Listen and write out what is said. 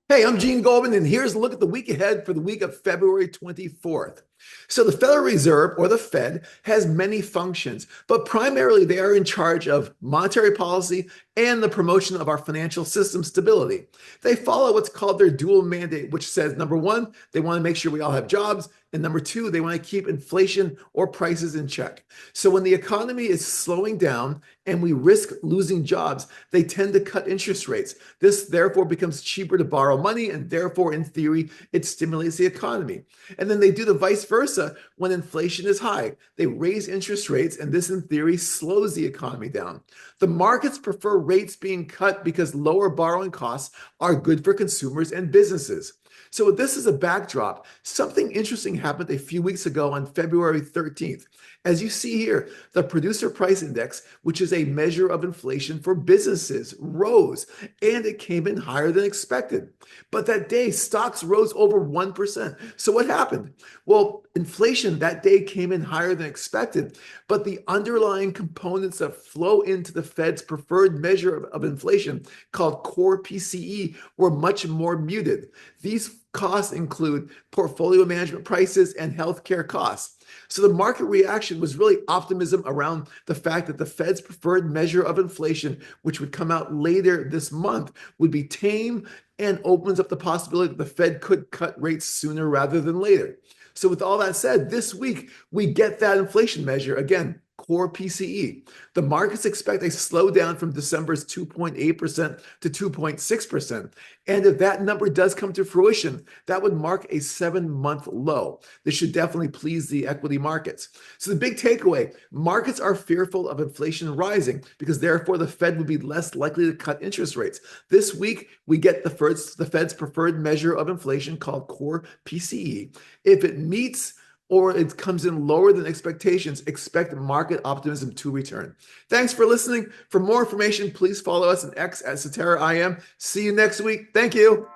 Hey, I'm Gene Goldman, and here's a look at the week ahead for the week of February 24th. So, the Federal Reserve, or the Fed, has many functions, but primarily they are in charge of monetary policy and the promotion of our financial system stability. They follow what's called their dual mandate, which says number one, they want to make sure we all have jobs, and number two, they want to keep inflation or prices in check. So, when the economy is slowing down and we risk losing jobs, they tend to cut interest rates. This therefore becomes cheaper to borrow money, and therefore, in theory, it stimulates the economy. And then they do the vice versa when inflation is high. They raise interest rates, and this, in theory, slows the economy down. The markets prefer rates being cut because lower borrowing costs are good for consumers and businesses. So, with this as a backdrop, something interesting happened a few weeks ago on February 13th. As you see here, the producer price index, which is a measure of inflation for businesses, rose, and it came in higher than expected. But that day, stocks rose over 1%. So what happened? Well, inflation that day came in higher than expected, but the underlying components that flow into the Fed's preferred measure of inflation, called Core PCE, were much more muted. These costs include portfolio management prices and healthcare costs. So the market reaction was really optimism around the fact that the Fed's preferred measure of inflation, which would come out later this month, would be tame and opens up the possibility that the Fed could cut rates sooner rather than later. So with all that said, this week we get that inflation measure again, Core PCE. The markets expect a slowdown from December's 2.8% to 2.6%. And if that number does come to fruition, that would mark a 7-month low. This should definitely please the equity markets. So the big takeaway, markets are fearful of inflation rising because therefore the Fed would be less likely to cut interest rates. This week, we get the Fed's preferred measure of inflation called Core PCE. If it meets or it comes in lower than expectations, expect market optimism to return. Thanks for listening. For more information, please follow us on X at Cetera IM. See you next week. Thank you.